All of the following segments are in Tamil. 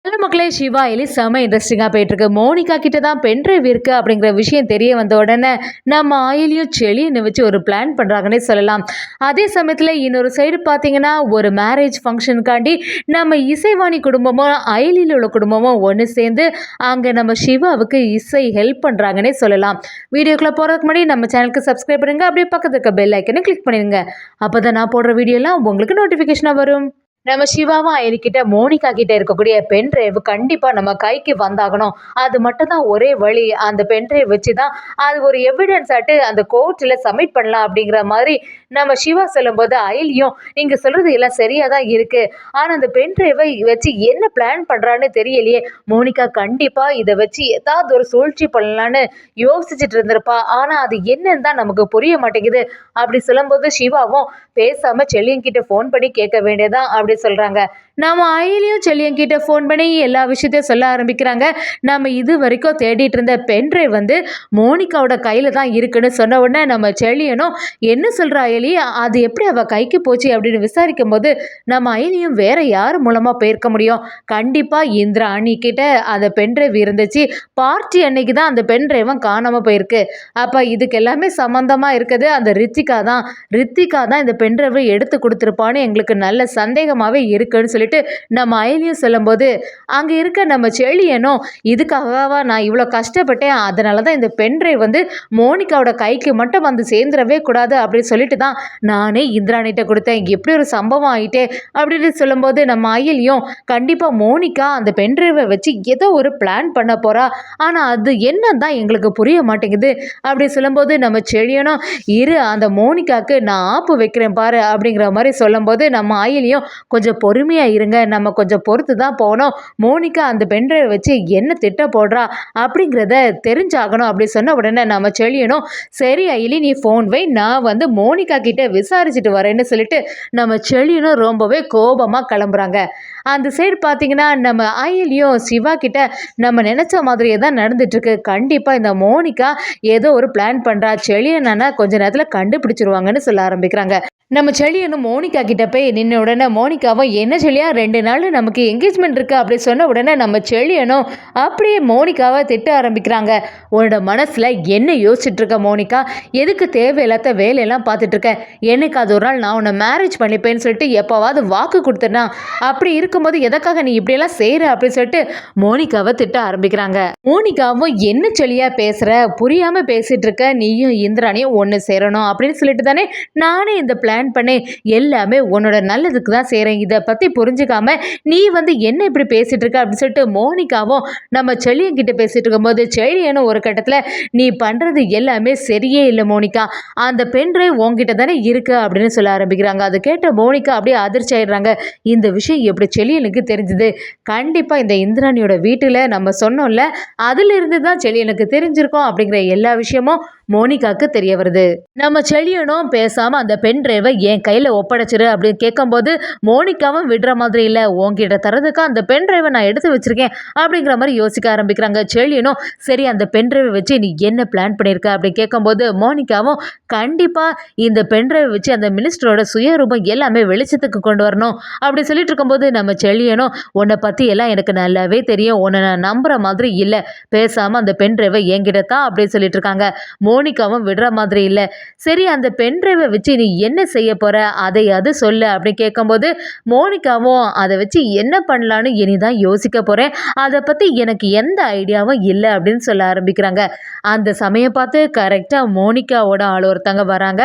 ஹலோ மக்களே, சிவா எலி செம இன்ட்ரெஸ்டிங்காக போயிட்டுருக்கு. மோனிகா கிட்ட தான் பென்ட்ரைவ் இருக்குது அப்படிங்கிற விஷயம் தெரிய வந்த உடனே நம்ம ஆயிலியும் செளியனை வச்சு ஒரு பிளான் பண்ணுறாங்கன்னே சொல்லலாம். அதே சமயத்தில் இன்னொரு சைடு பார்த்தீங்கன்னா, ஒரு மேரேஜ் ஃபங்க்ஷனுக்காண்டி நம்ம இசைவாணி குடும்பமும் அயலியில் உள்ள குடும்பமும் ஒன்று சேர்ந்து அங்கே நம்ம சிவாவுக்கு இசை ஹெல்ப் பண்ணுறாங்கன்னே சொல்லலாம். வீடியோக்குள்ளே போகிறதுக்கு முன்னாடி நம்ம சேனலுக்கு சப்ஸ்கிரைப் பண்ணுங்கள். அப்படியே பக்கத்துக்கு இருக்க பெல் ஐக்கனை கிளிக் பண்ணிடுங்க. அப்போ தான் நான் போடுற வீடியோலாம் உங்களுக்கு நோட்டிஃபிகேஷனாக வரும். நம்ம சிவாவும் அயலிக்கிட்ட மோனிகா கிட்ட இருக்கக்கூடிய பென் டிரைவ் கண்டிப்பா நம்ம கைக்கு வந்தாகணும். அது மட்டும் தான் ஒரே வழி. அந்த பென் டிரைவ் வச்சு தான் அது ஒரு எவிடன்ஸ் ஆட்டு அந்த கோர்ட்ல சப்மிட் பண்ணலாம் அப்படிங்கிற மாதிரி நம்ம சிவா சொல்லும்போது அயலியும் நீங்க சொல்றது எல்லாம் சரியா தான் இருக்கு. ஆனா அந்த பென் டிரைவை வச்சு என்ன பிளான் பண்றான்னு தெரியலையே. மோனிகா கண்டிப்பா இதை வச்சு ஏதாவது ஒரு சூழ்ச்சி பண்ணலான்னு யோசிச்சுட்டு இருந்திருப்பா. ஆனா அது என்னன்னு தான் நமக்கு புரிய மாட்டேங்குது. அப்படி சொல்லும்போது சிவாவும் பேசாம செல்லியன்கிட்ட ஃபோன் பண்ணி கேட்க வேண்டியதான் அப்படி சொல்றாங்க. நம்ம அயலியும் செல்லியன்கிட்ட ஃபோன் பண்ணி எல்லா விஷயத்தையும் சொல்ல ஆரம்பிக்கிறாங்க. நம்ம இது வரைக்கும் தேடிட்டு இருந்த பென்ட்ரைவ் வந்து மோனிகாவோட கையில தான் இருக்குன்னு சொன்ன உடனே நம்ம செல்லியனும் என்ன சொல்ற அயலி, அது எப்படி அவ கைக்கு போச்சு அப்படின்னு விசாரிக்கும் போது நம்ம அயலியும் வேற யார் மூலமா போயிருக்க முடியும், கண்டிப்பா இந்திரா அண்ணி கிட்ட அந்த பென்ட்ரைவ் இருந்துச்சு. பார்ட்டி அன்னைக்கு தான் அந்த பென்ட்ரைவும் காணாம போயிருக்கு. அப்ப இதுக்கு எல்லாமே சம்பந்தமா இருக்குது அந்த ரித்திகா தான் இந்த பென்ட்ரைவை எடுத்து கொடுத்துருப்பான்னு எங்களுக்கு நல்ல சந்தேகமாகவே இருக்குன்னு சொல்லிட்டு நம்ம அயலியும் சொல்லும்போது அங்கே இருக்க நம்ம செழியனும் இதுக்காகவா நான் இவ்வளோ கஷ்டப்பட்டேன், அதனால தான் இந்த பென்ட்ரைவ் வந்து மோனிகாவோட கைக்கு மட்டும் வந்து சேர்ந்துடவே கூடாது அப்படின்னு சொல்லிட்டு தான் நானே இந்திராணிட்ட கொடுத்தேன், இப்படி ஒரு சம்பவம் ஆகிட்டே அப்படின்னு சொல்லும்போது நம்ம அயலியும் கண்டிப்பாக மோனிகா அந்த பென்ட்ரைவை வச்சு ஏதோ ஒரு பிளான் பண்ண போகிறா, ஆனால் அது என்னன்னு தான் எங்களுக்கு புரிய மாட்டேங்குது அப்படி சொல்லும்போது நம்ம செழியனும் இரு அந்த மோனிகாவுக்கு நான் ஆப்பு வைக்கிறேன் பாரு அப்படிங்கிற மாதிரி சொல்லும்போது நம்ம ஆயிலையும் கொஞ்சம் பொறுமையாக இருங்க, நம்ம கொஞ்சம் பொறுத்து தான் போனோம், மோனிகா அந்த பென்ட்ரைவை வச்சு என்ன திட்ட போடுறா அப்படிங்கிறத தெரிஞ்சாகணும் அப்படி சொன்ன உடனே நம்ம செழியனும் சரி அயிலி நீ ஃபோன் வை, நான் வந்து மோனிகா கிட்ட விசாரிச்சுட்டு வரேன்னு சொல்லிட்டு நம்ம செழியனும் ரொம்பவே கோபமாக கிளம்புறாங்க. அந்த சைடு பார்த்தீங்கன்னா நம்ம அயலியும் சிவா கிட்ட நம்ம நினச்ச மாதிரியே தான் நடந்துட்டுருக்கு, கண்டிப்பாக இந்த மோனிகா ஏதோ ஒரு பிளான் பண்ணுறா, செழியனா கொஞ்ச நேரத்தில் கண்டுபிடிச்சிருவாங்கன்னு சொல்ல ஆரம்பிக்கிறாங்க. நம்ம செழியனும் மோனிகா கிட்ட போய் நின்ன உடனே மோனிகாவும் என்ன செழியா 2 நாள் நமக்கு என்கேஜ்மெண்ட் இருக்கு அப்படி சொன்ன உடனே நம்ம செழியனும் அப்படியே மோனிகாவை திட்ட ஆரம்பிக்கிறாங்க. உன்னோட மனசில் என்ன யோசிச்சுட்டு இருக்க மோனிகா, எதுக்கு தேவையில்லாத வேலையெல்லாம் பார்த்துட்டு இருக்க, எனக்கு அது ஒரு நாள் நான் உன்னை மேரேஜ் பண்ணிப்பேன்னு சொல்லிட்டு எப்போவாவது வாக்கு கொடுத்தனா, அப்படி இருக்கும்போது எதற்காக நீ இப்படியெல்லாம் செய்கிற அப்படின்னு சொல்லிட்டு மோனிகாவை திட்ட ஆரம்பிக்கிறாங்க. மோனிகாவும் என்ன செழியா பேசுகிற, புரியாமல் பேசிகிட்டு இருக்க, நீயும் இந்திராணியும் ஒன்று சேரணும் அப்படின்னு சொல்லிட்டு தானே நானே இந்த பிளான் பண்ணி எல்லாமே உன்னோட நல்லதுக்கு தான் செய்கிறேன், இதை பற்றி புரிஞ்சுக்காம நீ வந்து என்ன இப்படி பேசிகிட்டு இருக்க அப்படின்னு சொல்லிட்டு மோனிகாவும் நம்ம செழியன்கிட்ட பேசிகிட்டு இருக்கும்போது செழியனும் ஒரு கட்டத்தில் நீ பண்ணுறது எல்லாமே சரியே இல்லை மோனிகா, அந்த பென்ட்ரைவ் உங்ககிட்ட தானே இருக்குது அப்படின்னு சொல்ல ஆரம்பிக்கிறாங்க. அதை கேட்ட மோனிகா அப்படியே அதிர்ச்சி ஆயிடுறாங்க. இந்த விஷயம் எப்படி செழியனுக்கு தெரிஞ்சுது, கண்டிப்பாக இந்த இந்திராணியோட வீட்டில் நம்ம சொன்னோம்ல அதிலிருந்து தான் செழியனுக்கு தெரிஞ்சிருக்கோம் அப்படிங்கிற எல்லா விஷயமும் மோனிகாவுக்கு தெரிய வருது. நம்ம செழியனும் பேசாமல் அந்த பென் டிரைவை என் கையில் ஒப்படைச்சிரு அப்படின்னு கேட்கும்போது மோனிகாவும் விடுற மாதிரி இல்லை, உங்ககிட்ட தரதுக்கு அந்த பென் டிரைவை நான் எடுத்து வச்சிருக்கேன் அப்படிங்கிற மாதிரி யோசிக்க ஆரம்பிக்கிறாங்க. செழியனும் சரி அந்த பென் டிரைவை வச்சு நீ என்ன பிளான் பண்ணியிருக்க அப்படின்னு கேட்கும்போது மோனிகாவும் கண்டிப்பாக இந்த பென் டிரைவை வச்சு அந்த மினிஸ்டரோட சுயரூபம் எல்லாமே வெளிச்சத்துக்கு கொண்டு வரணும் அப்படி சொல்லிட்டு இருக்கும்போது நம்ம செழியனும் உன்னை பற்றி எல்லாம் எனக்கு நல்லாவே தெரியும், உன்னை நான் நம்புகிற மாதிரி இல்லை, பேசாமல் அந்த பென் டிரைவை என்கிட்ட தான் அப்படின்னு சொல்லிட்டு இருக்காங்க. மோனிகாவும் விடுற மாதிரி இல்லை. சரி அந்த பென் டிரைவை வச்சு நீ என்ன செய்ய போற, அது சொல்லு அப்படின்னு கேட்கும்போது மோனிகாவும் அதை வச்சு என்ன பண்ணலான்னு இனிதான் யோசிக்க போறேன், அதை பத்தி எனக்கு எந்த ஐடியாவும் இல்லை அப்படின்னு சொல்ல ஆரம்பிக்கிறாங்க. அந்த சமயம் பார்த்து கரெக்டாக மோனிகாவோட ஆள் ஒருத்தங்க வராங்க.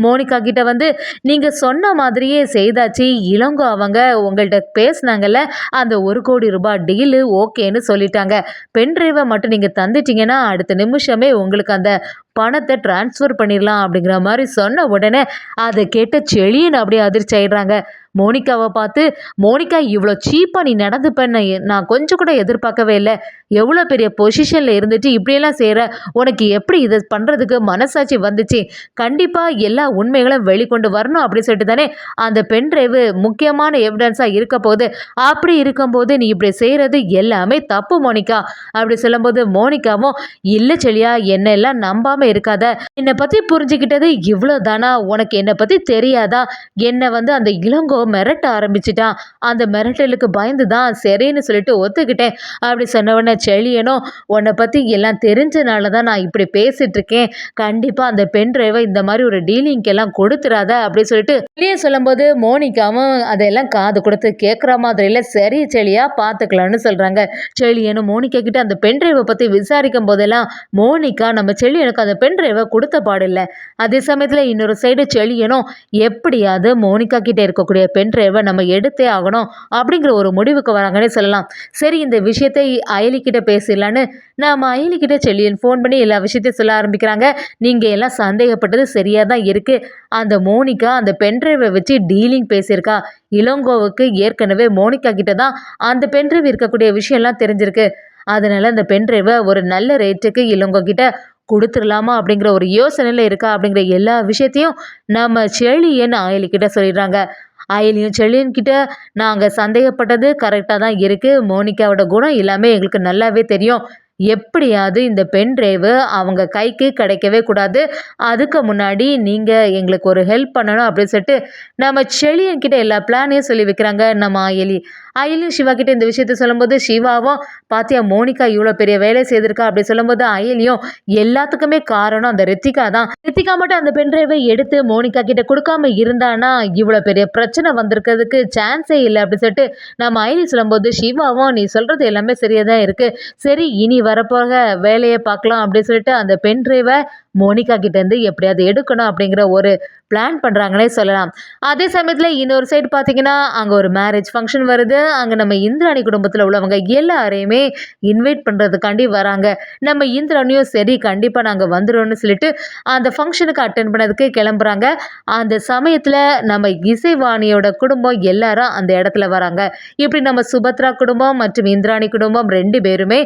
மோனிகா கிட்ட வந்து நீங்க சொன்ன மாதிரியே செய்தாச்சு, இளங்கோ அவங்க உங்கள்கிட்ட பேசினாங்கல்ல அந்த 1 கோடி ரூபாய் டீலு ஓகேன்னு சொல்லிட்டாங்க, பென் டிரைவை மட்டும் நீங்க தந்துட்டீங்கன்னா அடுத்த நிமிஷமே உங்களுக்கு அந்த பணத்தை டிரான்ஸ்ஃபர் பண்ணிடலாம் அப்படிங்கிற மாதிரி சொன்ன உடனே அதை கேட்ட செழியன் அப்படியே அதிர்ச்சி ஆயிடுறாங்க. மோனிகாவை பார்த்து மோனிகா இவ்வளோ சீப்பாக நீ நடந்துப்பேன்னு நான் கொஞ்சம் கூட எதிர்பார்க்கவே இல்லை, எவ்வளோ பெரிய பொசிஷனில் இருந்துட்டு இப்படியெல்லாம் செய்கிற, உனக்கு எப்படி இதை பண்ணுறதுக்கு மனசாட்சி வந்துச்சு, கண்டிப்பாக எல்லா உண்மைகளும் வெளிக்கொண்டு வரணும் அப்படின்னு சொல்லிட்டு தானே அந்த பென் டிரைவு முக்கியமான எவிடன்ஸாக இருக்க போகுது, அப்படி இருக்கும்போது நீ இப்படி செய்கிறது எல்லாமே தப்பு மோனிகா அப்படி சொல்லும்போது மோனிகாவும் இல்லை செழியா என்னை எல்லாம் நம்பாமல் இருக்காத, என்னை பற்றி புரிஞ்சுக்கிட்டது இவ்வளோ தானா, உனக்கு என்னை பற்றி தெரியாதா, என்னை வந்து அந்த இளங்கோ மிரட்ட ஆரம்பிச்சிட்டான். அந்த மிரட்டலுக்கு பயந்து தான் சரின்னு சொல்லிட்டு ஒத்துக்கிட்டேன் அப்படி சொன்ன உடனே செழியனும், உன்னை பற்றி எல்லாம் தெரிஞ்சனால தான் நான் இப்படி பேசிட்டு இருக்கேன். கண்டிப்பாக அந்த பென் டிரைவை இந்த மாதிரி ஒரு டீலிங்க்கெல்லாம் கொடுத்துறாத அப்படின்னு சொல்லிட்டு வெளியே சொல்லும்போது மோனிகாவும் அதெல்லாம் காது கொடுத்து கேட்குற மாதிரி இல்லை. சரி செழியா பார்த்துக்கலான்னு சொல்கிறாங்க. செழியனும் மோனிகா கிட்ட அந்த பென் டிரைவை பற்றி விசாரிக்கும் போதெல்லாம் மோனிகா நம்ம செழியனுக்கு அந்த பென் டிரைவை கொடுத்த பாடில்லை. அதே சமயத்தில் இன்னொரு சைடு செழியனும் எப்படியாவது மோனிகா கிட்ட இருக்கக்கூடிய பென் டிரைவை நம்ம எடுத்தே ஆகணும் அப்படிங்கிற ஒரு முடிவுக்கு வராங்கன்னே சொல்லலாம். சரி இந்த விஷயத்தை அயலிக்கிட்ட பேசிடலான்னு நம்ம அயலிக்கிட்ட செழியன் ஃபோன் பண்ணி எல்லா விஷயத்தையும் சொல்ல ஆரம்பிக்கிறாங்க. நீங்கள் எல்லாம் சந்தேகப்பட்டது சரியாக தான் இருக்குது. அந்த மோனிகா அந்த பென் டிரைவை வச்சு டீலிங் பேசியிருக்கா. இளங்கோவுக்கு ஏற்கனவே மோனிகா கிட்ட தான் அந்த பென் டிரைவ் இருக்கக்கூடிய விஷயம்லாம் தெரிஞ்சிருக்கு. அதனால அந்த பென் டிரைவை ஒரு நல்ல ரேட்டுக்கு இளங்கோ கிட்ட கொடுத்துடலாமா அப்படிங்கிற ஒரு யோசனையில் இருக்கா அப்படிங்கிற எல்லா விஷயத்தையும் நம்ம செழியன் அயலிக்கிட்ட சொல்லிடுறாங்க. அயலியும் செழியன் கிட்ட நாங்கள் சந்தேகப்பட்டது கரெக்டாக தான் இருக்குது. மோனிகாவோட குணம் எல்லாமே எங்களுக்கு நல்லாவே தெரியும். எப்படியாவது இந்த பென் டிரைவு அவங்க கைக்கு கிடைக்கவே கூடாது. அதுக்கு முன்னாடி நீங்கள் எங்களுக்கு ஒரு ஹெல்ப் பண்ணணும் அப்படின்னு சொல்லிட்டு நம்ம செழியன் கிட்ட எல்லா பிளானையும் சொல்லி வைக்கிறாங்க நம்ம அயலி. அயலியும் சிவா கிட்ட இந்த விஷயத்த சொல்லும்போது சிவாவும் பாத்தியா மோனிகா இவ்வளோ பெரிய வேலை செய்திருக்கா அப்படி சொல்லும்போது அயலியும் எல்லாத்துக்குமே காரணம் அந்த ரித்திகா தான். ரித்திகா மட்டும் அந்த பென் டிரைவை எடுத்து மோனிகா கிட்ட கொடுக்காம இருந்தானா இவ்வளோ பெரிய பிரச்சனை வந்திருக்கிறதுக்கு சான்ஸே இல்லை அப்படி சொல்லிட்டு நம்ம அயலி சொல்லும்போது சிவாவும் நீ சொல்கிறது எல்லாமே சரியாக தான் இருக்குது. சரி இனி வரப்போக வேலையை பார்க்கலாம் அப்படின்னு சொல்லிட்டு அந்த பென் டிரைவை மோனிகா கிட்டேருந்து எப்படியாவது எடுக்கணும் அப்படிங்கிற ஒரு பிளான் பண்ணுறாங்கன்னே சொல்லலாம். அதே சமயத்தில் இன்னொரு சைடு பார்த்தீங்கன்னா அங்கே ஒரு மேரேஜ் ஃபங்க்ஷன் வருது. அங்கே நம்ம இந்திராணி குடும்பத்தில் உள்ளவங்க எல்லாரையுமே இன்வைட் பண்ணுறதுக்காண்டி வராங்க. நம்ம இந்திராணியும் சரி கண்டிப்பாக நாங்கள் வந்துடும்னு சொல்லிட்டு அந்த ஃபங்க்ஷனுக்கு அட்டென்ட் பண்ணதுக்கு கிளம்புறாங்க. அந்த சமயத்தில் நம்ம இசைவாணியோட குடும்பம் எல்லாரும் அந்த இடத்துல வராங்க. இப்படி நம்ம சுபத்ரா குடும்பம் மற்றும் இந்திராணி குடும்பம் 2 பேருமே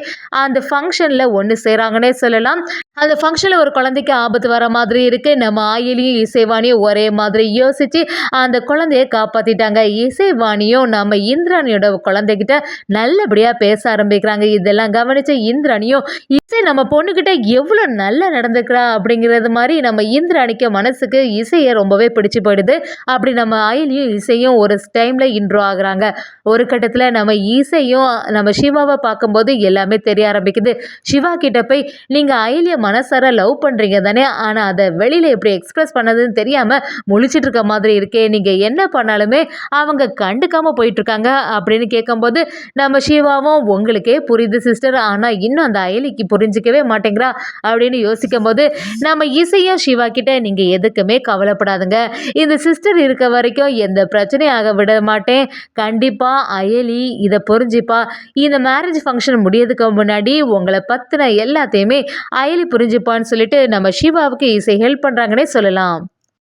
அந்த ஃபங்க்ஷனில் ஒன்று சேராங்கன்னே சொல்லலாம். அந்த ஃபங்க்ஷனில் ஒரு குழந்தைக்கு ஆபத்து வர மாதிரி இருக்குது. நம்ம ஆயிலியும் இசைவாணியும் ஒரே மாதிரி யோசித்து அந்த குழந்தைய காப்பாற்றிட்டாங்க. இசைவாணியும் நம்ம இந்திராணியோட குழந்தைகிட்ட நல்லபடியாக பேச ஆரம்பிக்கிறாங்க. இதெல்லாம் கவனித்த இந்திராணியும் இசை நம்ம பொண்ணுக்கிட்ட எவ்வளோ நல்லா நடந்துக்கிறா அப்படிங்கிறது மாதிரி நம்ம இந்திராணிக்கு மனசுக்கு இசையை ரொம்பவே பிடிச்சி போயிடுது. அப்படி நம்ம அயலியும் இசையும் ஒரு டைமில் இன்ட்ரோ ஆகுறாங்க. ஒரு கட்டத்தில் நம்ம இசையும் நம்ம சிவாவை பார்க்கும்போது எல்லாமே தெரிய ஆரம்பிக்குது. சிவா கிட்ட போய் நீங்கள் அயலியை மனசார லவ் பண்ணுறீங்க தானே, ஆனால் அதை வெளியில் எப்படி எக்ஸ்பிரஸ் பண்ணதுன்னு தெரியாமல் முழிச்சிட்டு இருக்க மாதிரி இருக்கே, நீங்கள் என்ன பண்ணாலுமே அவங்க கண்டுக்காமல் போயிட்டுருக்காங்க அப்படின்னு கேட்கும்போது நம்ம சிவாவும் உங்களுக்கே புரியுது சிஸ்டர், ஆனால் இன்னும் அந்த அயலிக்கு புரிஞ்சிக்கவே மாட்டேங்கிறா அப்படின்னு யோசிக்கும் போது நம்ம இசையும் சிவா கிட்ட நீங்கள் எதுக்குமே கவலைப்படாதுங்க, இந்த சிஸ்டர் இருக்க வரைக்கும் எந்த பிரச்சனையும் ஆக விட மாட்டேன், கண்டிப்பாக அயலி இதை புரிஞ்சுப்பா, இந்த மேரேஜ் ஃபங்க்ஷன் முடியறதுக்கு முன்னாடி உங்களை பற்றின எல்லாத்தையுமே அயலி புரிஞ்சுப்பான்னு சொல்லிட்டு நம்ம சிவாவுக்கு இசை ஹெல்ப் பண்ணுறாங்கன்னே சொல்லலாம்.